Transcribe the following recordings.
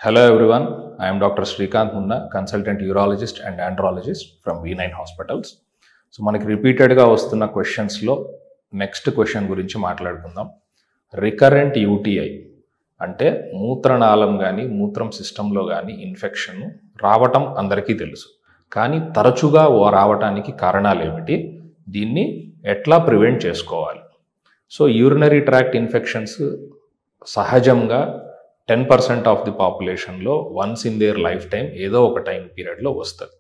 Hello everyone, I am Dr. Srikanth Munna, consultant urologist and andrologist from V9 Hospitals. So మనకి రిపీటెడ్గా వస్తున్న క్వశ్చన్స్లో next question గురించి మాట్లాడుకుందాం. Recurrent UTI అంటే మూత్రనాళం కానీ మూత్రం సిస్టంలో కానీ ఇన్ఫెక్షన్ రావటం అందరికీ తెలుసు, కానీ తరచుగా రావటానికి కారణాలు ఏమిటి, దీన్ని ఎట్లా ప్రివెంట్ చేసుకోవాలి? సో యూరినరీ ట్రాక్ట్ ఇన్ఫెక్షన్స్ సహజంగా 10% ఆఫ్ ది పాపులేషన్లో once in their life time ఏదో ఒక టైం పీరియడ్లో వస్తుంది.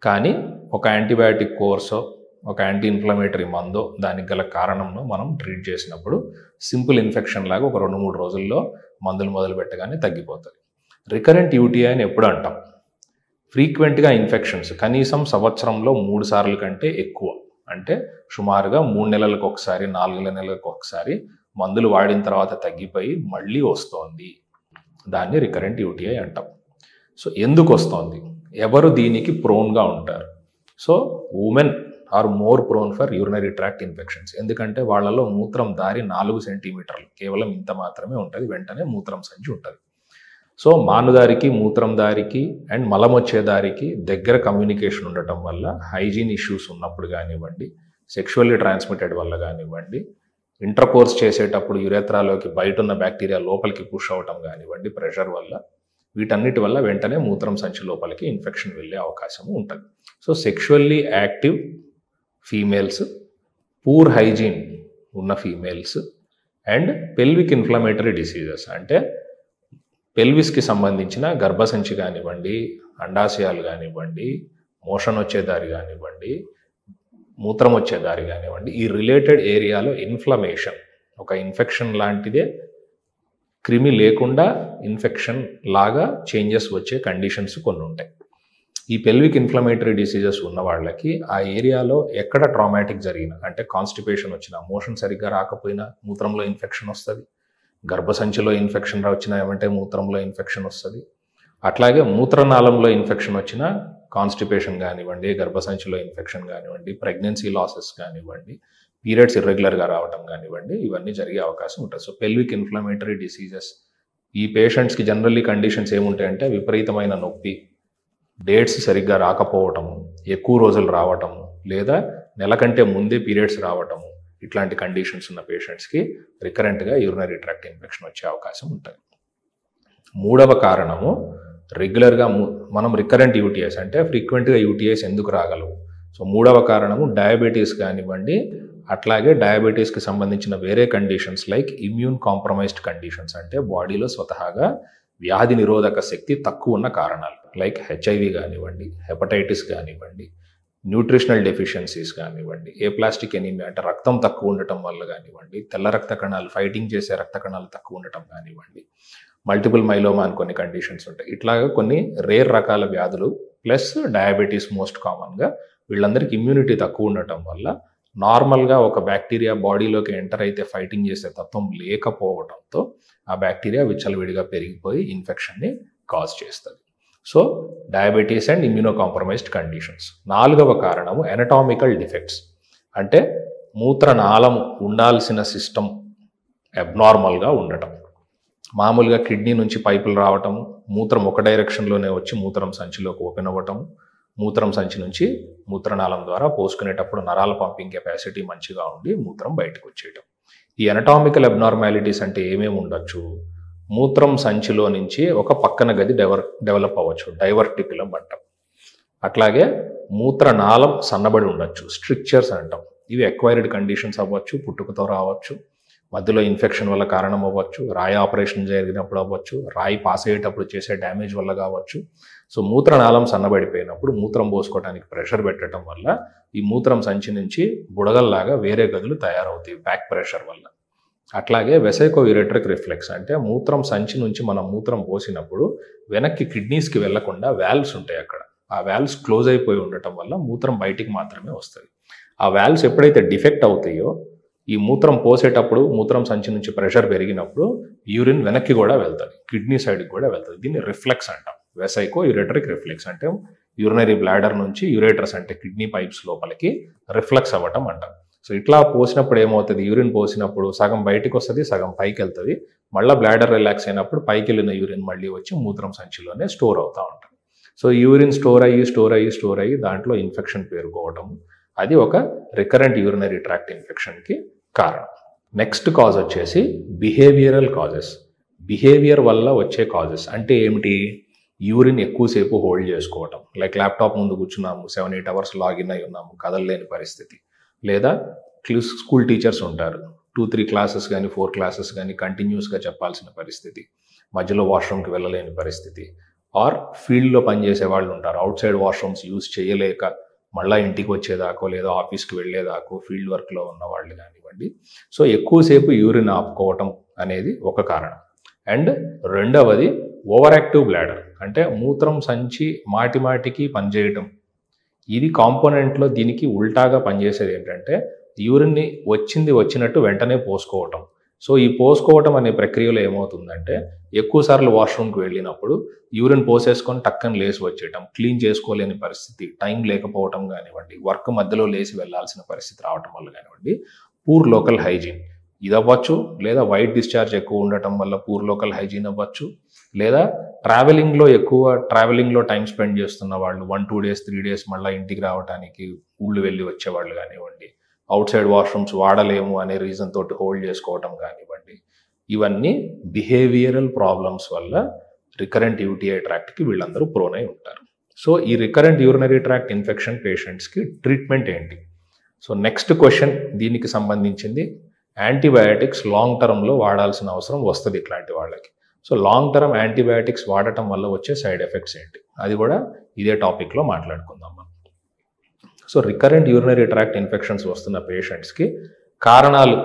కానీ ఒక యాంటీబయాటిక్ కోర్సో ఒక యాంటీ ఇన్ఫ్లమేటరీ మందో దానికి గల కారణంలో మనం ట్రీట్ చేసినప్పుడు సింపుల్ ఇన్ఫెక్షన్ లాగా ఒక 2-3 రోజుల్లో మందులు మొదలు పెట్టగానే తగ్గిపోతుంది. రికరెంట్ యూటీఐ అని ఎప్పుడు అంటాం? ఫ్రీక్వెంట్గా ఇన్ఫెక్షన్స్ కనీసం సంవత్సరంలో 3 సార్లు కంటే ఎక్కువ, అంటే సుమారుగా 3 నెలలకు ఒకసారి 4 నెలలకు ఒకసారి మందులు వాడిన తర్వాత తగ్గిపోయి మళ్ళీ వస్తోంది, దాన్ని రికరెంట్ యూటీఐ అంటాం. సో ఎందుకు వస్తోంది, ఎవరు దీనికి ప్రోన్గా ఉంటారు? So women are more prone for urinary tract infections, ఎందుకంటే వాళ్ళలో మూత్రం దారి 4 సెంటీమీటర్లు, కేవలం ఇంత మాత్రమే ఉంటుంది, వెంటనే మూత్రం సంచి ఉంటుంది. సో మానుదారికి మూత్రం దారికి అండ్ మలం వచ్చే దారికి దగ్గర కమ్యూనికేషన్ ఉండటం వల్ల హైజీన్ ఇష్యూస్ ఉన్నప్పుడు కానివ్వండి, సెక్షువల్లీ ట్రాన్స్మిటెడ్ వల్ల కానివ్వండి, ఇంటర్కోర్స్ చేసేటప్పుడు యురేత్రాలోకి బయట ఉన్న బ్యాక్టీరియా లోపలికి పుష్ అవ్వటం కానివ్వండి, ప్రెషర్ వల్ల, వీటన్నిటి వల్ల వెంటనే మూత్రం సంచి లోపలికి ఇన్ఫెక్షన్ వెళ్ళే అవకాశం ఉంటుంది. So sexually active females, poor hygiene ఉన్న females and pelvic inflammatory diseases అంటే పెల్విస్కి సంబంధించిన గర్భసంచి కానివ్వండి, అండాశయాలు కానివ్వండి, మోషన్ వచ్చే దారి కానివ్వండి, మూత్రం వచ్చే దారి కానివ్వండి, ఈ రిలేటెడ్ ఏరియాలో ఇన్ఫ్లమేషన్, ఒక ఇన్ఫెక్షన్ లాంటిదే క్రిమి లేకుండా ఇన్ఫెక్షన్ లాగా చేంజెస్ వచ్చే కండిషన్స్ కొన్ని ఉంటాయి. ఈ పెల్విక్ ఇన్ఫ్లమేటరీ డిసీజెస్ ఉన్న వాళ్ళకి ఆ ఏరియాలో ఎక్కడ ట్రామాటిక్ జరిగినా, అంటే కాన్స్టిపేషన్ వచ్చినా, మోషన్ సరిగ్గా రాకపోయినా మూత్రంలో ఇన్ఫెక్షన్ వస్తుంది, గర్భసంచిలో ఇన్ఫెక్షన్ వచ్చినా ఏమంటే మూత్రంలో ఇన్ఫెక్షన్ వస్తుంది, అట్లాగే మూత్రనాళంలో ఇన్ఫెక్షన్ వచ్చినా కాన్స్టిపేషన్ కానివ్వండి, గర్భసంచిలో ఇన్ఫెక్షన్ కానివ్వండి, ప్రెగ్నెన్సీ లాసెస్ కానివ్వండి, పీరియడ్స్ ఇర్రెగ్యులర్గా రావడం కానివ్వండి, ఇవన్నీ జరిగే అవకాశం ఉంటుంది. సో పెల్విక్ ఇన్ఫ్లమేటరీ డిసీజెస్ ఈ పేషెంట్స్కి జనరల్లీ కండిషన్స్ ఏముంటాయంటే విపరీతమైన నొప్పి, డేట్స్ సరిగ్గా రాకపోవటము, ఎక్కువ రోజులు రావటము, లేదా నెల కంటే ముందే పీరియడ్స్ రావటము, ఇట్లాంటి కండిషన్స్ ఉన్న పేషెంట్స్కి రికరెంట్గా యూరినరీ ట్రాక్ట్ ఇన్ఫెక్షన్ వచ్చే అవకాశం ఉంటుంది. మూడవ కారణము, రెగ్యులర్గా మనం రికరెంట్ యూటీఐస్ అంటే ఫ్రీక్వెంట్గా యూటీఐస్ ఎందుకు రాగలవు? సో మూడవ కారణము డయాబెటీస్ కానివ్వండి, అట్లాగే డయాబెటీస్కి సంబంధించిన వేరే conditions like immune compromised conditions, అంటే బాడీలో స్వతహాగా వ్యాధి నిరోధక శక్తి తక్కువ ఉన్న కారణాలు లైక్ హెచ్ఐవి కానివ్వండి, హెపటైటిస్ కానివ్వండి, న్యూట్రిషనల్ డెఫిషియన్సీస్ కానివ్వండి, ఏప్లాస్టిక్ ఎనీమియా అంటే రక్తం తక్కువ ఉండటం వల్ల కానివ్వండి, తెల్ల రక్త కణాలు ఫైటింగ్ చేసే రక్త కణాలు తక్కువ ఉండటం కానివ్వండి, మల్టిపుల్ మైలోమా అని కొన్ని కండిషన్స్ ఉంటాయి. ఇట్లాగా కొన్ని రేర్ రకాల వ్యాధులు ప్లస్ డయాబెటీస్ మోస్ట్ కామన్గా, వీళ్ళందరికీ ఇమ్యూనిటీ తక్కువ ఉండటం వల్ల నార్మల్గా ఒక బ్యాక్టీరియా బాడీలోకి ఎంటర్ అయితే ఫైటింగ్ చేసే తత్వం లేకపోవడంతో ఆ బ్యాక్టీరియా విచ్చలవిడిగా పెరిగిపోయి ఇన్ఫెక్షన్ని కాజ్ చేస్తుంది. So diabetes and immuno compromised conditions. నాలుగవ కారణము ఎనటామికల్ డిఫెక్ట్స్, అంటే మూత్రనాళం ఉండాల్సిన సిస్టమ్ అబ్నార్మల్గా ఉండటం. మామూలుగా కిడ్నీ నుంచి పైపులు రావటము, మూత్రం ఒక డైరెక్షన్లోనే వచ్చి మూత్రం సంచిలోకి ఓపెన్ అవ్వటము, మూత్రం సంచి నుంచి మూత్రనాళం ద్వారా పోసుకునేటప్పుడు నరాల పంపింగ్ కెపాసిటీ మంచిగా ఉండి మూత్రం బయటకు వచ్చేయటం. ఈ ఎనటామికల్ అబ్నార్మాలిటీస్ అంటే ఏమేమి ఉండొచ్చు? మూత్రం సంచిలో నుంచి ఒక పక్కన గది డెవలప్ అవ్వచ్చు, డైవర్టికులం అంటాం. అట్లాగే మూత్రనాళం సన్నబడి ఉండొచ్చు, స్ట్రిక్చర్స్ అంటాం. ఇవి ఎక్వైర్డ్ కండిషన్స్ అవ్వచ్చు, పుట్టుకతో రావచ్చు, మధ్యలో ఇన్ఫెక్షన్ వల్ల కారణం అవ్వచ్చు, రాయి ఆపరేషన్ జరిగినప్పుడు అవ్వచ్చు, రాయి పాస్ అయ్యేటప్పుడు చేసే డ్యామేజ్ వల్ల కావచ్చు. సో మూత్రనాళం సన్నబడిపోయినప్పుడు మూత్రం పోసుకోవడానికి ప్రెషర్ పెట్టడం వల్ల ఈ మూత్రం సంచి నుంచి బుడగల్లాగా వేరే గదులు తయారవుతాయి బ్యాక్ ప్రెషర్ వల్ల. అట్లాగే వెసైకో యూరెట్రిక్ రిఫ్లెక్స్ అంటే మూత్రం సంచి నుంచి మనం మూత్రం పోసినప్పుడు వెనక్కి కిడ్నీస్కి వెళ్లకుండా వాల్వ్స్ ఉంటాయి అక్కడ, ఆ వాల్వ్స్ క్లోజ్ అయిపోయి ఉండటం వల్ల మూత్రం బయటికి మాత్రమే వస్తుంది. ఆ వాల్వ్స్ ఎప్పుడైతే డిఫెక్ట్ అవుతాయో ఈ మూత్రం పోసేటప్పుడు మూత్రం సంచి నుంచి ప్రెషర్ పెరిగినప్పుడు యూరిన్ వెనక్కి కూడా వెళ్తుంది, కిడ్నీ సైడ్కి కూడా వెళ్తుంది. దీన్ని రిఫ్లెక్స్ అంటాం, వెసైకో యూరెట్రిక్ రిఫ్లెక్స్. అంటే యూరినరీ బ్లాడర్ నుంచి యూరేటర్స్ అంటే కిడ్నీ పైప్స్ లోపలికి రిఫ్లెక్స్ అవ్వటం అంటాం. సో ఇట్లా పోసినప్పుడు ఏమవుతుంది, యూరిన్ పోసినప్పుడు సగం బయటికి వస్తుంది, సగం పైకి వెళ్తుంది. మళ్ళీ బ్లాడర్ రిలాక్స్ అయినప్పుడు పైకి వెళ్ళిన యూరిన్ మళ్ళీ వచ్చి మూత్రం సంచిలోనే స్టోర్ అవుతూ ఉంటుంది. సో యూరిన్ స్టోర్ అయ్యి దాంట్లో ఇన్ఫెక్షన్ పేరుకోవటం, అది ఒక రికరెంట్ యూరినరీ ట్రాక్ట్ ఇన్ఫెక్షన్కి కారణం. నెక్స్ట్ కాజ్ వచ్చేసి బిహేవియరల్ కాజెస్. బిహేవియర్ వల్ల వచ్చే కాజెస్ అంటే ఏమిటి? యూరిన్ ఎక్కువసేపు హోల్డ్ చేసుకోవటం, లైక్ ల్యాప్టాప్ ముందు కూర్చున్నాము 7-8 అవర్స్ లాగిన్ అయి ఉన్నాము, కదలలేని పరిస్థితి. లేదా స్కూల్ టీచర్స్ ఉంటారు, 2-3 క్లాసెస్ కానీ 4 క్లాసెస్ కానీ కంటిన్యూస్గా చెప్పాల్సిన పరిస్థితి, మధ్యలో వాష్రూమ్కి వెళ్ళలేని పరిస్థితి. ఆర్ ఫీల్డ్లో పనిచేసే వాళ్ళు ఉంటారు, అవుట్ సైడ్ వాష్రూమ్స్ యూజ్ చేయలేక మళ్ళీ ఇంటికి వచ్చేదాకో లేదా ఆఫీస్కి వెళ్ళేదాకో ఫీల్డ్ వర్క్లో ఉన్న వాళ్ళు కానివ్వండి. సో ఎక్కువసేపు యూరిన్ ఆపుకోవటం అనేది ఒక కారణం. అండ్ రెండవది ఓవర్ యాక్టివ్ బ్లాడర్, అంటే మూత్రం సంచి మాటికి పనిచేయటం. ఇది కాంపోనెంట్లో దీనికి ఉల్టాగా పనిచేసేది ఏంటంటే యూరిన్ని వచ్చినట్టు వెంటనే పోసుకోవటం. సో ఈ పోసుకోవటం అనే ప్రక్రియలో ఏమవుతుందంటే ఎక్కువసార్లు వాష్రూమ్కి వెళ్ళినప్పుడు యూరిన్ పోసేసుకొని టక్కని లేచి వచ్చేయటం, క్లీన్ చేసుకోలేని పరిస్థితి, టైం లేకపోవటం కానివ్వండి, వర్క్ మధ్యలో లేచి వెళ్ళాల్సిన పరిస్థితి రావటం వల్ల కానివ్వండి, పూర్ లోకల్ హైజీన్ ఇది అవ్వచ్చు. లేదా వైట్ డిశ్చార్జ్ ఎక్కువ ఉండటం వల్ల పూర్ లోకల్ హైజీన్ అవ్వచ్చు. లేదా ట్రావెలింగ్లో టైం స్పెండ్ చేస్తున్న వాళ్ళు 1-2 డేస్ 3 డేస్ మళ్ళీ ఇంటికి రావడానికి ఊళ్ళు వెళ్ళి వచ్చేవాళ్ళు కానివ్వండి, అవుట్ సైడ్ వాష్రూమ్స్ వాడలేము అనే రీజన్ తోటి హోల్డ్ చేసుకోవటం కానివ్వండి, ఇవన్నీ బిహేవియరల్ ప్రాబ్లమ్స్ వల్ల రికరెంట్ యూటీఐ ట్రాక్ట్కి వీళ్ళందరూ ప్రోన్ అయి ఉంటారు. సో ఈ రికరెంట్ యూరినరీ ట్రాక్ట్ ఇన్ఫెక్షన్ పేషెంట్స్కి ట్రీట్మెంట్ ఏంటి? సో నెక్స్ట్ క్వశ్చన్ దీనికి సంబంధించింది. యాంటీబయాటిక్స్ లాంగ్ టర్మ్లో వాడాల్సిన అవసరం వస్తుంది ఇట్లాంటి వాళ్ళకి. సో లాంగ్ టర్మ్ యాంటీబయాటిక్స్ వాడటం వల్ల వచ్చే సైడ్ ఎఫెక్ట్స్ ఏంటి, అది కూడా ఇదే టాపిక్లో మాట్లాడుకుందాం మనం. So recurrent urinary tract infections వస్తున్న పేషెంట్స్కి కారణాలు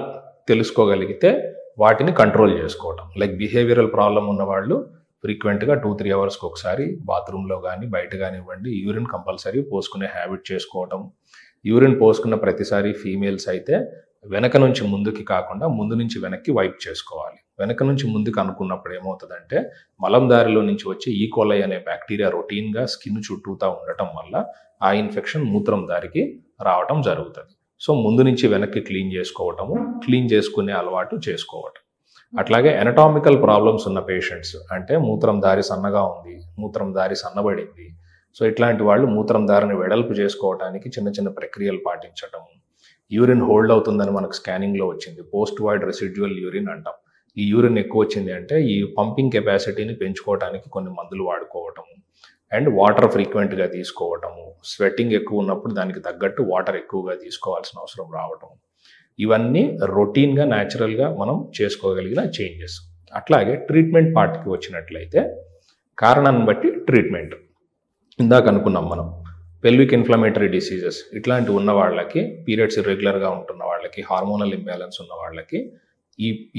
తెలుసుకోగలిగితే వాటిని కంట్రోల్ చేసుకోవటం. లైక్ బిహేవియరల్ ప్రాబ్లం ఉన్న వాళ్ళు ఫ్రీక్వెంట్గా 2-3 అవర్స్కి ఒకసారి బాత్రూంలో కానీ బయట కానివ్వండి యూరిన్ కంపల్సరీ పోసుకునే హ్యాబిట్ చేసుకోవటం. యూరిన్ పోసుకున్న ప్రతిసారి ఫీమేల్స్ అయితే వెనక నుంచి ముందుకి కాకుండా ముందు నుంచి వెనక్కి వైప్ చేసుకోవాలి. వెనక నుంచి ముందుకు అనుకున్నప్పుడు ఏమవుతుందంటే మలం దారిలో నుంచి వచ్చే ఈకోలై అనే బ్యాక్టీరియా రొటీన్గా స్కిన్ చుట్టూతా ఉండటం వల్ల ఆ ఇన్ఫెక్షన్ మూత్రం దారికి రావటం జరుగుతుంది. సో ముందు నుంచి వెనక్కి క్లీన్ చేసుకునే అలవాటు చేసుకోవటం. అట్లాగే ఎనటామికల్ ప్రాబ్లమ్స్ ఉన్న పేషెంట్స్, అంటే మూత్రం దారి సన్నగా ఉంది, మూత్రం దారి సన్నబడింది, సో ఇట్లాంటి వాళ్ళు మూత్రం దారిని వెడల్పు చేసుకోవడానికి చిన్న చిన్న ప్రక్రియలు పాటించటం. యూరిన్ హోల్డ్ అవుతుందని మనకు స్కానింగ్లో వచ్చింది, పోస్ట్ వాయిడ్ రెసిడ్యువల్ యూరిన్ అంటాం. ఈ యూరిన్ ఎక్కువ వచ్చింది అంటే ఈ పంపింగ్ కెపాసిటీని పెంచుకోవడానికి కొన్ని మందులు వాడుకోవటము. అండ్ వాటర్ ఫ్రీక్వెంట్గా తీసుకోవటము, స్వెట్టింగ్ ఎక్కువ ఉన్నప్పుడు దానికి తగ్గట్టు వాటర్ ఎక్కువగా తీసుకోవాల్సిన అవసరం రావటం. ఇవన్నీ రొటీన్గా న్యాచురల్గా మనం చేసుకోగలిగిన చేంజెస్. అట్లాగే ట్రీట్మెంట్ పార్ట్కి వచ్చినట్లయితే కారణాన్ని బట్టి ట్రీట్మెంట్. ఇందాక అనుకున్నాం మనం పెల్విక్ ఇన్ఫ్లమేటరీ డిసీజెస్ ఇట్లాంటివి ఉన్న వాళ్ళకి, పీరియడ్స్ ఇర్రెగ్యులర్గా ఉంటున్న వాళ్ళకి, హార్మోనల్ ఇంబ్యాలెన్స్ ఉన్న వాళ్ళకి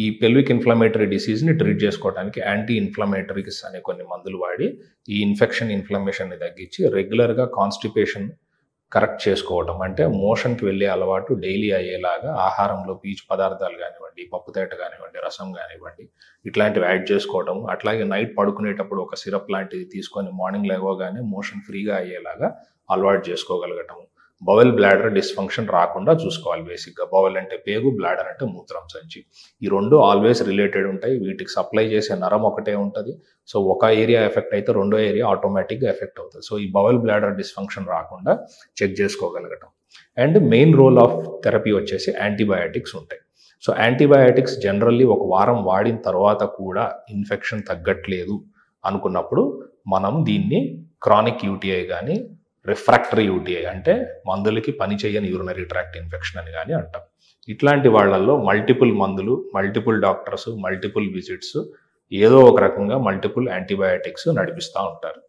ఈ పెల్విక్ ఇన్ఫ్లమేటరీ డిసీజ్ని ట్రీట్ చేసుకోవడానికి యాంటీ ఇన్ఫ్లమేటరీస్ అనే కొన్ని మందులు వాడి ఈ ఇన్ఫెక్షన్ని తగ్గించి రెగ్యులర్గా కాన్స్టిపేషన్ కరెక్ట్ చేసుకోవటం, అంటే మోషన్కి వెళ్ళే అలవాటు డైలీ అయ్యేలాగా ఆహారంలో పీచు పదార్థాలు కానివ్వండి, పప్పుతేట కానివ్వండి, రసం కానివ్వండి, ఇట్లాంటివి యాడ్ చేసుకోవటం. అట్లాగే నైట్ పడుకునేటప్పుడు ఒక సిరప్ లాంటిది తీసుకొని మార్నింగ్ లేవగానే మోషన్ ఫ్రీగా అయ్యేలాగా అలవాటు చేసుకోగలగటం. బవెల్ బ్లాడర్ డిస్ఫంక్షన్ రాకుండా చూసుకోవాలి. బేసిక్గా బవెల్ అంటే పేగు, బ్లాడర్ అంటే మూత్రం సంచి. ఈ రెండు ఆల్వేస్ రిలేటెడ్ ఉంటాయి. వీటికి సప్లై చేసే నరం ఒకటే ఉంటుంది. సో ఒక ఏరియా ఎఫెక్ట్ అయితే రెండో ఏరియా ఆటోమేటిక్గా ఎఫెక్ట్ అవుతుంది. సో ఈ బవెల్ బ్లాడర్ డిస్ఫంక్షన్ రాకుండా చెక్ చేసుకోగలగటం. And main role of therapy వచ్చేసి యాంటీబయాటిక్స్ ఉంటాయి. సో యాంటీబయాటిక్స్ జనరల్లీ ఒక వారం వాడిన తర్వాత కూడా ఇన్ఫెక్షన్ తగ్గట్లేదు అనుకున్నప్పుడు మనం దీన్ని క్రానిక్ యూటీఐ కానీ రిఫ్రాక్టరీ యూటీఐ అంటే మందులకి పని చేయని యూరినరీ ట్రాక్ట్ ఇన్ఫెక్షన్ అని కానీ అంటాం. ఇట్లాంటి వాళ్ళల్లో మల్టిపుల్ మందులు, మల్టిపుల్ డాక్టర్స్, మల్టిపుల్ విజిట్స్, ఏదో ఒక రకంగా మల్టిపుల్ యాంటీబయాటిక్స్ నడిపిస్తూ ఉంటారు.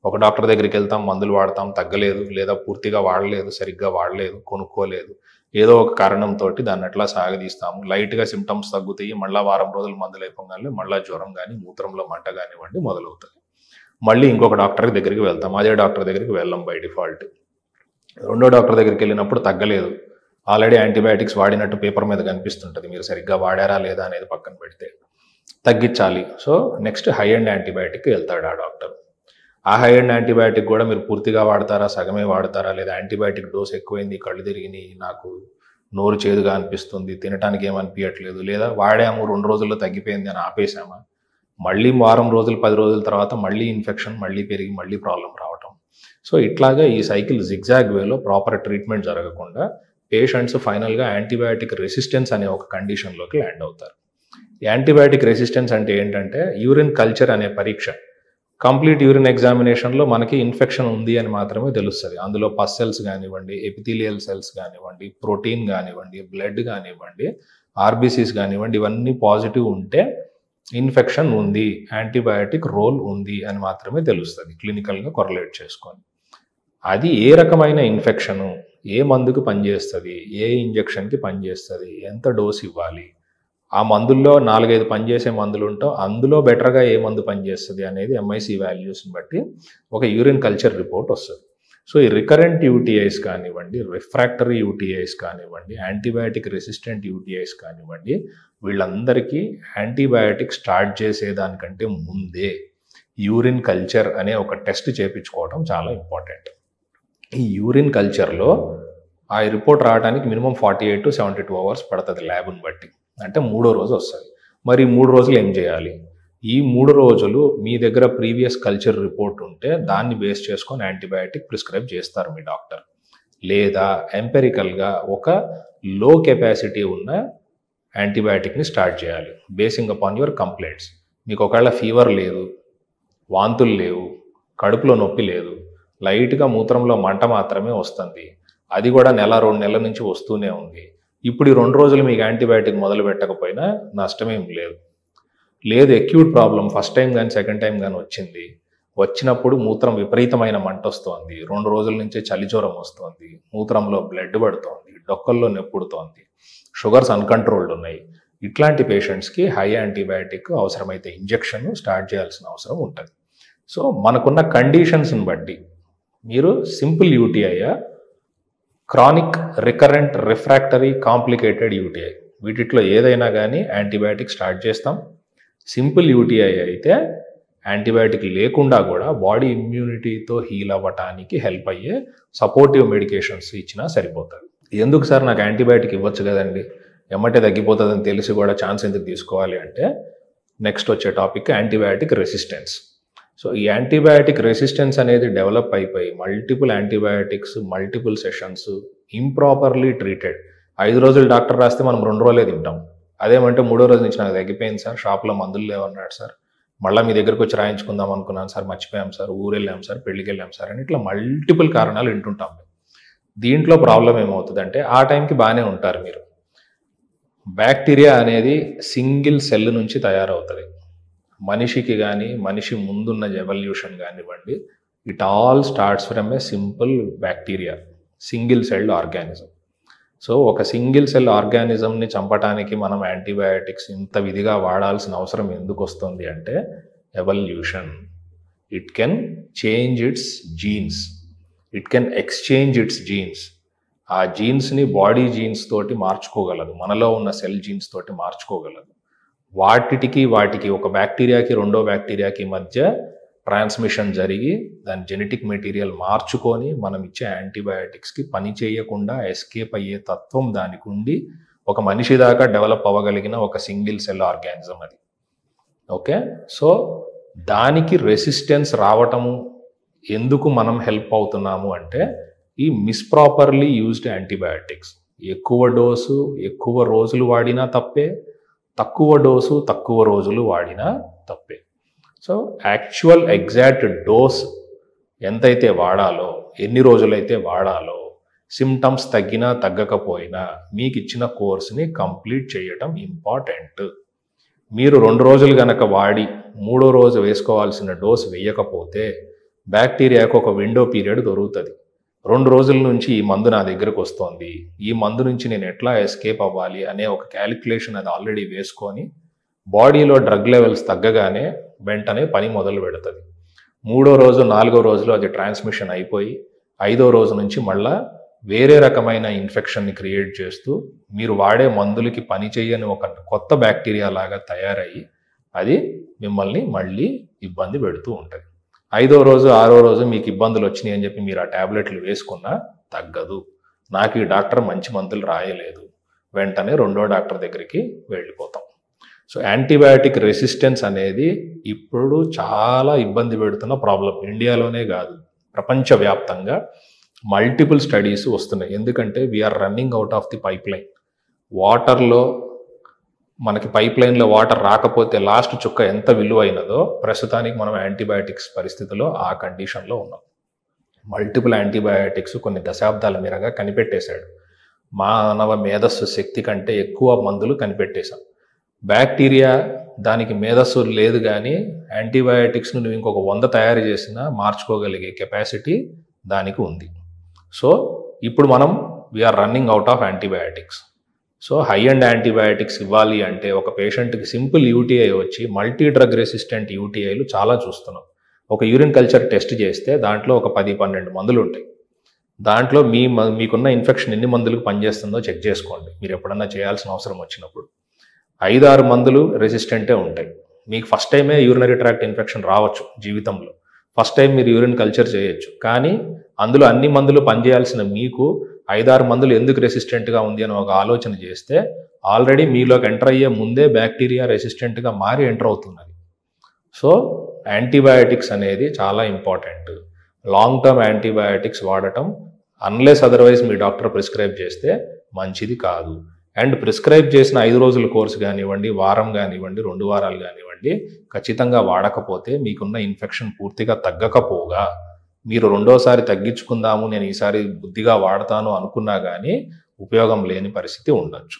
ఒక డాక్టర్ దగ్గరికి వెళ్తాం, మందులు వాడతాం, తగ్గలేదు, లేదా పూర్తిగా వాడలేదు, సరిగ్గా వాడలేదు, కొనుక్కోలేదు, ఏదో ఒక కారణంతో దాన్ని అట్లా సాగదీస్తాము. లైట్గా సిమ్టమ్స్ తగ్గుతాయి, మళ్ళీ వారం రోజులు మందులు అయిపోగానే మళ్ళీ జ్వరం కానీ మూత్రంలో మంట కానివ్వండి మొదలవుతుంది. మళ్ళీ ఇంకొక డాక్టర్ దగ్గరికి వెళ్తాం, అదే డాక్టర్ దగ్గరికి వెళ్ళాం బై డిఫాల్ట్. రెండో డాక్టర్ దగ్గరికి వెళ్ళినప్పుడు తగ్గలేదు, ఆల్రెడీ యాంటీబయాటిక్స్ వాడినట్టు పేపర్ మీద కనిపిస్తుంటుంది, మీరు సరిగ్గా వాడారా లేదా అనేది పక్కన పెడితే తగ్గించాలి. సో నెక్స్ట్ హై ఎండ్ యాంటీబయాటిక్కి వెళ్తాడు ఆ డాక్టర్. ఆ హై ఎండ్ యాంటీబయాటిక్ కూడా మీరు పూర్తిగా వాడతారా, సగమే వాడతారా, లేదా యాంటీబయాటిక్ డోస్ ఎక్కువైంది, కళ్ళు తిరిగినాయి, నాకు నోరు చేదుగా అనిపిస్తుంది, తినటానికి ఏమనిపించట్లేదు, లేదా వాడాము 2 రోజుల్లో తగ్గిపోయింది అని ఆపేసామా, మళ్ళీ వారం రోజులు 10 రోజుల తర్వాత మళ్ళీ ఇన్ఫెక్షన్ మళ్ళీ పెరిగి మళ్ళీ ప్రాబ్లం రావటం. సో ఇట్లాగా ఈ సైకిల్ జిగ్జాగ్ వేలో ప్రాపర్ ట్రీట్మెంట్ జరగకుండా పేషెంట్స్ ఫైనల్గా యాంటీబయాటిక్ రెసిస్టెన్స్ అనే ఒక కండిషన్లోకి ల్యాండ్ అవుతారు. యాంటీబయాటిక్ రెసిస్టెన్స్ అంటే ఏంటంటే యూరిన్ కల్చర్ అనే పరీక్ష. కంప్లీట్ యూరిన్ ఎగ్జామినేషన్లో మనకి ఇన్ఫెక్షన్ ఉంది అని మాత్రమే తెలుస్తుంది. అందులో పస్ సెల్స్ కానివ్వండి, ఎపిథీలియల్ సెల్స్ కానివ్వండి, ప్రోటీన్ కానివ్వండి, బ్లడ్ కానివ్వండి, ఆర్బీసీస్ కానివ్వండి, ఇవన్నీ పాజిటివ్ ఉంటే ఇన్ఫెక్షన్ ఉంది, యాంటీబయాటిక్ రోల్ ఉంది అని మాత్రమే తెలుస్తుంది క్లినికల్గా కొరలేట్ చేసుకొని. అది ఏ రకమైన ఇన్ఫెక్షను, ఏ మందుకు పనిచేస్తుంది, ఏ ఇంజెక్షన్కి పనిచేస్తుంది, ఎంత డోస్ ఇవ్వాలి, ఆ మందుల్లో 4-5 పనిచేసే మందులు ఉంటావు, అందులో బెటర్గా ఏ మందు పనిచేస్తుంది అనేది ఎంఐసి వాల్యూస్ని బట్టి ఒక యూరిన్ కల్చర్ రిపోర్ట్ వస్తుంది. సో ఈ రికరెంట్ యూటీఐస్ కానివ్వండి, రిఫ్రాక్టరీ యూటీఐస్ కానివ్వండి, యాంటీబయాటిక్ రెసిస్టెంట్ యూటీఐస్ కానివ్వండి, వీళ్ళందరికీ యాంటీబయాటిక్ స్టార్ట్ చేసేదానికంటే ముందే యూరిన్ కల్చర్ అనే ఒక టెస్ట్ చేయించుకోవడం చాలా ఇంపార్టెంట్. ఈ యూరిన్ కల్చర్లో ఆ రిపోర్ట్ రావడానికి మినిమం 48 to 72 hours పడుతుంది ల్యాబ్ని బట్టి. అంటే 3వ రోజు వస్తుంది. మరి 3 రోజులు ఏం చేయాలి? ఈ 3 రోజులు మీ దగ్గర ప్రీవియస్ కల్చర్ రిపోర్ట్ ఉంటే దాన్ని బేస్ చేసుకొని యాంటీబయాటిక్ ప్రిస్క్రైబ్ చేస్తారు మీ డాక్టర్. లేదా ఎంపెరికల్గా ఒక లో కెపాసిటీ ఉన్న యాంటీబయాటిక్ని స్టార్ట్ చేయాలి బేసింగ్ అపాన్ యువర్ కంప్లైంట్స్. మీకు ఒకవేళ ఫీవర్ లేదు, వాంతులు లేవు, కడుపులో నొప్పి లేదు, లైట్గా మూత్రంలో మంట మాత్రమే వస్తుంది, అది కూడా 1-2 నెలల నుంచి వస్తూనే ఉంది, ఇప్పుడు ఈ 2 రోజులు మీకు యాంటీబయాటిక్ మొదలు పెట్టకపోయినా నష్టమేం లేదు. లేదు అక్యూట్ ప్రాబ్లం ఫస్ట్ టైం కానీ సెకండ్ టైం కానీ వచ్చినప్పుడు మూత్రం విపరీతమైన మంట వస్తుంది, 2 రోజుల నుంచి చలిజ్వరం వస్తుంది, మూత్రంలో బ్లడ్ పడుతోంది, డొక్కల్లో నొప్పుడుతోంది, షుగర్స్ అన్కంట్రోల్డ్ ఉన్నాయి, ఇట్లాంటి పేషెంట్స్కి హై యాంటీబయాటిక్ అవసరమైతే ఇంజెక్షన్ స్టార్ట్ చేయాల్సిన అవసరం ఉంటుంది. సో మనకున్న కండిషన్స్ని బట్టి మీరు సింపుల్ యూటీఐయా, chronic, recurrent, refractory, complicated UTI, వీటిలో ఏదైనా కానీ యాంటీబయాటిక్ స్టార్ట్ చేస్తాం. సింపుల్ యూటీఐ అయితే యాంటీబయాటిక్ లేకుండా కూడా బాడీ ఇమ్యూనిటీతో హీల్ అవ్వటానికి హెల్ప్ అయ్యే సపోర్టివ్ మెడికేషన్స్ ఇచ్చినా సరిపోతుంది. ఎందుకు సార్ నాకు యాంటీబయాటిక్ ఇవ్వచ్చు కదండి, ఎమ్మటే తగ్గిపోతుందని తెలిసి కూడా ఛాన్స్ ఎందుకు తీసుకోవాలి అంటే నెక్స్ట్ వచ్చే టాపిక్ యాంటీబయాటిక్ రెసిస్టెన్స్. సో ఈ యాంటీబయాటిక్ రెసిస్టెన్స్ అనేది డెవలప్ అయిపోయి multiple antibiotics, multiple sessions improperly treated. 5 రోజులు డాక్టర్ రాస్తే మనం 2 రోజులే తింటాం. అదేమంటే 3వ రోజు నుంచి నాకు తగ్గిపోయింది సార్, షాప్లో మందులు లేవన్నాడు సార్, మళ్ళీ మీ దగ్గరకు వచ్చి రాయించుకుందాం అనుకున్నాను సార్, మర్చిపోయాం సార్, ఊరెళ్ళాం సార్, పెళ్ళికి వెళ్ళాం సార్ అని ఇట్లా మల్టిపుల్ కారణాలు వింటుంటాం. దీంట్లో ప్రాబ్లం ఏమవుతుందంటే ఆ టైంకి బాగానే ఉంటారు మీరు. బ్యాక్టీరియా అనేది సింగిల్ సెల్ నుంచి తయారవుతుంది. మనిషికి కానీ మనిషి ముందున్న ఎవల్యూషన్ కానివ్వండి, it all starts from A simple bacteria, single celled organism. So ఒక సింగిల్ సెల్ ఆర్గానిజంని చంపడానికి మనం యాంటీబయాటిక్స్ ఇంత విధిగా వాడాల్సిన అవసరం ఎందుకు వస్తుంది అంటే evolution. It can change it's jeans, it can exchange it's jeans. ఆ జీన్స్ని బాడీ జీన్స్ తోటి మార్చుకోగలదు, మనలో ఉన్న సెల్ జీన్స్ తోటి మార్చుకోగలదు. వాటికి ఒక బ్యాక్టీరియాకి 2వ బ్యాక్టీరియాకి మధ్య ట్రాన్స్మిషన్ జరిగి దాని జెనెటిక్ మెటీరియల్ మార్చుకొని మనం ఇచ్చే యాంటీబయాటిక్స్కి పని చేయకుండా ఎస్కేప్ అయ్యే తత్వం దానికి ఉండి ఒక మనిషి దాకా డెవలప్ అవ్వగలిగిన ఒక సింగిల్ సెల్ ఆర్గానిజం అది. ఓకే, సో దానికి రెసిస్టెన్స్ రావటము ఎందుకు మనం హెల్ప్ అవుతున్నాము అంటే ఈ మిస్ప్రాపర్లీ యూజ్డ్ యాంటీబయాటిక్స్. ఎక్కువ డోసు ఎక్కువ రోజులు వాడినా తప్పే, తక్కువ డోసు తక్కువ రోజులు వాడినా తప్పే. సో యాక్చువల్ ఎగ్జాక్ట్ డోస్ ఎంతైతే వాడాలో, ఎన్ని రోజులైతే వాడాలో, సిమ్టమ్స్ తగ్గినా తగ్గకపోయినా మీకు ఇచ్చిన కోర్స్ని కంప్లీట్ చేయటం ఇంపార్టెంట్. మీరు 2 రోజులు కనుక వాడి 3వ రోజు వేసుకోవాల్సిన డోస్ వేయకపోతే బ్యాక్టీరియాకు ఒక విండో పీరియడ్ దొరుకుతుంది. 2 రోజుల నుంచి ఈ మందు నా దగ్గరకు వస్తుంది, ఈ మందు నుంచి నేను ఎట్లా ఎస్కేప్ అవ్వాలి అనే ఒక క్యాలిక్యులేషన్ అది ఆల్రెడీ వేసుకొని బాడీలో డ్రగ్ లెవెల్స్ తగ్గగానే వెంటనే పని మొదలు పెడుతుంది. 3వ రోజు 4వ రోజులో అది ట్రాన్స్మిషన్ అయిపోయి 5వ రోజు నుంచి మళ్ళా వేరే రకమైన ఇన్ఫెక్షన్ని క్రియేట్ చేస్తూ మీరు వాడే మందులకి పని చేయని ఒక కొత్త బ్యాక్టీరియా లాగా తయారయ్యి అది మిమ్మల్ని మళ్ళీ ఇబ్బంది పెడుతూ ఉంటుంది. 5వ రోజు 6వ రోజు మీకు ఇబ్బందులు వచ్చినాయి అని చెప్పి మీరు ఆ ట్యాబ్లెట్లు వేసుకున్నా తగ్గదు. నాకు ఈ డాక్టర్ మంచి మందులు రాయలేదు, వెంటనే రెండో డాక్టర్ దగ్గరికి వెళ్ళిపోతాం. సో యాంటీబయాటిక్ రెసిస్టెన్స్ అనేది ఇప్పుడు చాలా ఇబ్బంది పెడుతున్న ప్రాబ్లం. ఇండియాలోనే కాదు, ప్రపంచవ్యాప్తంగా మల్టిపుల్ స్టడీస్ వస్తున్నాయి. ఎందుకంటే we are running out of the pipeline. వాటర్లో మనకి పైప్ లైన్లో వాటర్ రాకపోతే లాస్ట్ చుక్క ఎంత విలువైనదో ప్రస్తుతానికి మనం యాంటీబయాటిక్స్ పరిస్థితిలో ఆ కండిషన్లో ఉన్నాం. మల్టిపుల్ యాంటీబయాటిక్స్ కొన్ని దశాబ్దాల మేరగా కనిపెట్టేశాడు. మానవ మేధస్సు శక్తి కంటే ఎక్కువ మందులు కనిపెట్టేశాం. బ్యాక్టీరియా దానికి మేధస్సు లేదు, కానీ యాంటీబయాటిక్స్ను నువ్వు ఇంకొక 100 తయారు చేసినా మార్చుకోగలిగే కెపాసిటీ దానికి ఉంది. సో ఇప్పుడు మనం we are running out of antibiotics. So high and antibiotics ఇవ్వాలి అంటే ఒక పేషెంట్కి సింపుల్ యూటీఐ వచ్చి మల్టీ డ్రగ్ రెసిస్టెంట్ యూటీఐలు చాలా చూస్తున్నాం. ఒక యూరిన్ కల్చర్ టెస్ట్ చేస్తే దాంట్లో ఒక 10-12 మందులు ఉంటాయి. దాంట్లో మీకున్న ఇన్ఫెక్షన్ ఎన్ని మందులకు పనిచేస్తుందో చెక్ చేసుకోండి. మీరు ఎప్పుడన్నా చేయాల్సిన అవసరం వచ్చినప్పుడు 5-6 మందులు రెసిస్టెంటే ఉంటాయి. మీకు ఫస్ట్ టైమే యూరినరీ ట్రాక్ట్ ఇన్ఫెక్షన్ రావచ్చు జీవితంలో, ఫస్ట్ టైం మీరు యూరిన్ కల్చర్ చేయొచ్చు, కానీ అందులో అన్ని మందులు పనిచేయాల్సిన మీకు 5-6 మందులు ఎందుకు రెసిస్టెంట్గా ఉంది అని ఒక ఆలోచన చేస్తే ఆల్రెడీ మీలోకి ఎంటర్ అయ్యే ముందే బ్యాక్టీరియా రెసిస్టెంట్గా మారి ఎంటర్ అవుతున్నది. సో యాంటీబయాటిక్స్ అనేది చాలా ఇంపార్టెంట్. లాంగ్ టర్మ్ యాంటీబయాటిక్స్ వాడటం అన్లెస్ అదర్వైజ్ మీ డాక్టర్ ప్రిస్క్రైబ్ చేస్తే మంచిది కాదు. అండ్ ప్రిస్క్రైబ్ చేసిన 5 రోజుల కోర్సు కానివ్వండి, వారం కానివ్వండి, 2 వారాలు కానివ్వండి, ఖచ్చితంగా వాడకపోతే మీకున్న ఇన్ఫెక్షన్ పూర్తిగా తగ్గకపోగా మీరు రెండోసారి తగ్గించుకుందాము, నేను ఈసారి బుద్ధిగా వాడతాను అనుకున్నా కానీ ఉపయోగం లేని పరిస్థితి ఉండొచ్చు.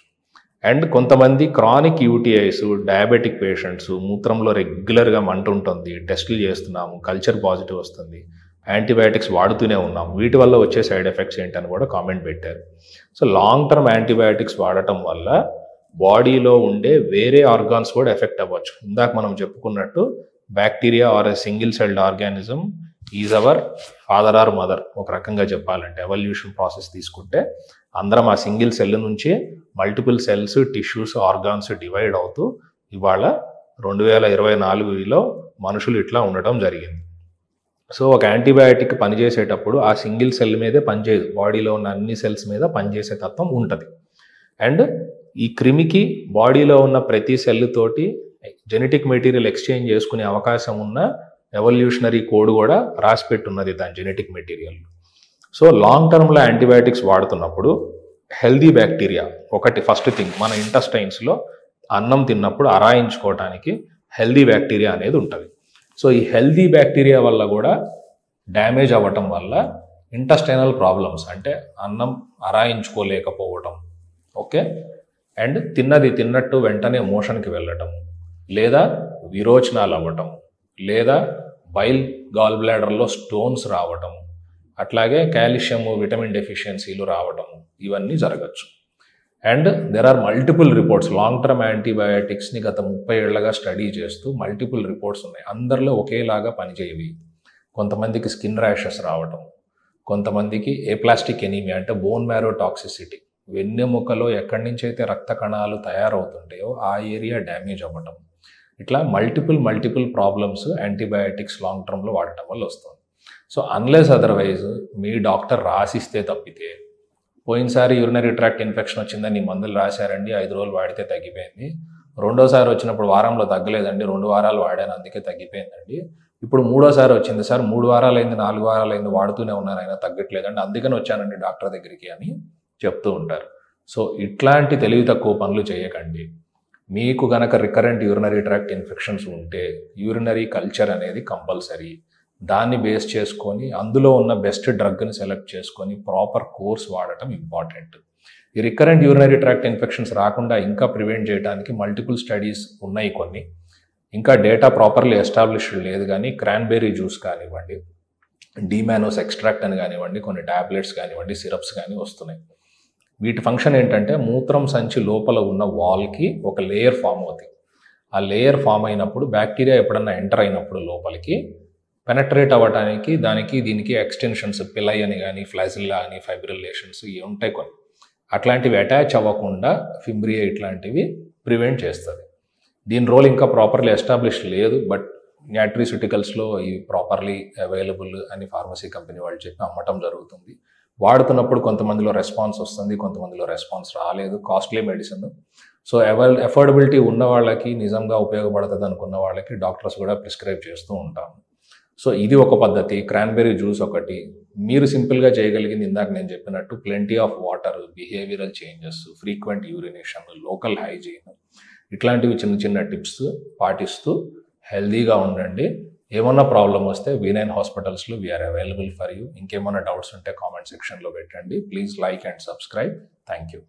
అండ్ కొంతమంది క్రానిక్ యూటీఐస్, డయాబెటిక్ పేషెంట్స్, మూత్రంలో రెగ్యులర్గా మంట ఉంటుంది, టెస్టులు చేస్తున్నాము, కల్చర్ పాజిటివ్ వస్తుంది, యాంటీబయాటిక్స్ వాడుతూనే ఉన్నాం, వీటి వల్ల వచ్చే సైడ్ ఎఫెక్ట్స్ ఏంటని కూడా కామెంట్ పెట్టారు. సో లాంగ్ టర్మ్ యాంటీబయాటిక్స్ వాడటం వల్ల బాడీలో ఉండే వేరే ఆర్గాన్స్ కూడా ఎఫెక్ట్ అవ్వచ్చు. ఇందాక మనం చెప్పుకున్నట్టు bacteria are a single celled organism is our father or mother. ఒక రకంగా చెప్పాలంటే ఎవల్యూషన్ ప్రాసెస్ తీసుకుంటే అందరం ఆ సింగిల్ సెల్ నుంచి multiple cells, tissues, organs divide అవుతూ ఇవాళ 2024లో మనుషులు ఇట్లా ఉండటం జరిగింది. సో ఒక యాంటీబయాటిక్ పనిచేసేటప్పుడు ఆ సింగిల్ సెల్ మీదే పనిచేయదు, బాడీలో ఉన్న అన్ని సెల్స్ మీద పనిచేసే తత్వం ఉంటుంది. అండ్ ఈ క్రిమికి బాడీలో ఉన్న ప్రతి సెల్ తోటి జెనెటిక్ మెటీరియల్ ఎక్స్చేంజ్ చేసుకునే అవకాశం ఉన్న ఎవల్యూషనరీ కోడ్ కూడా రాసిపెట్టున్నది దాని జెనెటిక్ మెటీరియల్. సో లాంగ్ టర్మ్లో యాంటీబయాటిక్స్ వాడుతున్నప్పుడు హెల్దీ బ్యాక్టీరియా ఒకటి ఫస్ట్ థింగ్, మన ఇంటెస్టైన్స్లో అన్నం తిన్నప్పుడు అరాయించుకోవడానికి హెల్దీ బ్యాక్టీరియా అనేది ఉంటుంది. సో ఈ హెల్దీ బ్యాక్టీరియా వల్ల కూడా డ్యామేజ్ అవ్వటం వల్ల ఇంటెస్టైనల్ ప్రాబ్లమ్స్, అంటే అన్నం అరాయించుకోలేకపోవటం, ఓకే, అండ్ తిన్నది తిన్నట్టు వెంటనే మోషన్కి వెళ్ళటం, లేదా విరోచనాలు అవ్వటం, లేదా బైల్ గాల్ బ్లాడర్లో స్టోన్స్ రావటం, అట్లాగే కాల్షియము, విటమిన్ డెఫిషియన్సీలు రావటం, ఇవన్నీ జరగచ్చు. And there are multiple reports. Long term యాంటీబయాటిక్స్ని గత 30 ఏళ్లుగా స్టడీ చేస్తూ మల్టిపుల్ రిపోర్ట్స్ ఉన్నాయి. అందరిలో ఒకేలాగా పనిచేయవి. కొంతమందికి స్కిన్ ర్యాషెస్ రావటం, కొంతమందికి ఏప్లాస్టిక్ ఎనీమియా అంటే బోన్ మ్యారో టాక్సిసిటీ, వెన్నెముకలో ఎక్కడి నుంచి అయితే రక్త కణాలు తయారవుతుంటాయో ఆ ఏరియా డ్యామేజ్ అవ్వటం, ఇట్లా మల్టిపుల్ ప్రాబ్లమ్స్ యాంటీబయాటిక్స్ లాంగ్ టర్మ్లో వాడటం వల్ల వస్తుంది. సో అన్లెస్ అదర్వైజ్ మీ డాక్టర్ రాసిస్తే తప్పితే, పోయినసారి యూరినరీ ట్రాక్ట్ ఇన్ఫెక్షన్ వచ్చిందని మందులు రాశారండి, 5 రోజులు వాడితే తగ్గిపోయింది, రెండోసారి వచ్చినప్పుడు వారంలో తగ్గలేదండి, 2 వారాలు వాడాను అందుకే తగ్గిపోయిందండి, ఇప్పుడు మూడోసారి వచ్చింది సార్, 3 వారాలైంది, 4 వారాలైంది, వాడుతూనే ఉన్నాను అయినా తగ్గట్లేదండి, అందుకని వచ్చానండి డాక్టర్ దగ్గరికి అని చెప్తూ ఉంటారు. సో ఇట్లాంటి తెలివి తక్కువ పనులు చేయకండి. మీకు గనక రికరెంట్ యూరినరీ ట్రాక్ట్ ఇన్ఫెక్షన్స్ ఉంటే యూరినరీ కల్చర్ అనేది కంపల్సరీ. దాన్ని బేస్ చేసుకొని అందులో ఉన్న బెస్ట్ డ్రగ్ని సెలెక్ట్ చేసుకొని ప్రాపర్ కోర్స్ వాడటం ఇంపార్టెంట్. ఈ రికరెంట్ యూరినరీ ట్రాక్ట్ ఇన్ఫెక్షన్స్ రాకుండా ఇంకా ప్రివెంట్ చేయడానికి మల్టిపుల్ స్టడీస్ ఉన్నాయి. కొన్ని ఇంకా డేటా ప్రాపర్లీ ఎస్టాబ్లిష్డ్ లేదు, కానీ క్రాన్బెర్రీ జ్యూస్ కానివ్వండి, డిమానోస్ ఎక్స్ట్రాక్ట్ అని కానివ్వండి, కొన్ని ట్యాబ్లెట్స్ కానివ్వండి, సిరప్స్ కానీ వస్తున్నాయి. వీటి ఫంక్షన్ ఏంటంటే మూత్రం సంచి లోపల ఉన్న వాల్కి ఒక లేయర్ ఫామ్ అవుతుంది. ఆ లేయర్ ఫామ్ అయినప్పుడు బ్యాక్టీరియా ఎప్పుడన్నా ఎంటర్ అయినప్పుడు లోపలికి పెనట్రేట్ అవ్వడానికి దీనికి ఎక్స్టెన్షన్స్, పిలై అని కానీ, ఫ్లాజిల్లా అని, ఫైబ్రిల్లేషన్స్ ఇవి ఉంటాయి కొన్ని. అట్లాంటివి అటాచ్ అవ్వకుండా ఫింబ్రియా ఇట్లాంటివి ప్రివెంట్ చేస్తుంది. దీని రోల్ ఇంకా ప్రాపర్లీ ఎస్టాబ్లిష్ లేదు, బట్ న్యాట్రిసిటికల్స్లో ఇవి ప్రాపర్లీ అవైలబుల్ అని ఫార్మసీ కంపెనీ వాళ్ళు చెప్పి అమ్మటం జరుగుతుంది. వాడుతున్నప్పుడు కొంతమందిలో రెస్పాన్స్ వస్తుంది, కొంతమందిలో రెస్పాన్స్ రాలేదు. Costly medicine. సో అఫోర్డబిలిటీ ఉన్న వాళ్ళకి, నిజంగా ఉపయోగపడుతుంది అనుకున్న వాళ్ళకి డాక్టర్స్ కూడా ప్రిస్క్రైబ్ చేస్తూ ఉంటాము. సో ఇది ఒక పద్ధతి. క్రాన్బెర్రీ జ్యూస్ ఒకటి. మీరు సింపుల్గా చేయగలిగింది ఇందాక నేను చెప్పినట్టు plenty of water, behavioural changes, frequent urination, local hygiene, ఇట్లాంటివి చిన్న చిన్న టిప్స్ పాటిస్తూ హెల్దీగా ఉండండి. ఏమన్నా ప్రాబ్లం వస్తే V9 హాస్పిటల్స్లో వీఆర్ అవైలబుల్ ఫర్ యూ. ఇంకేమన్నా డౌట్స్ ఉంటే కామెంట్ సెక్షన్లో పెట్టండి. Please like and subscribe. Thank you.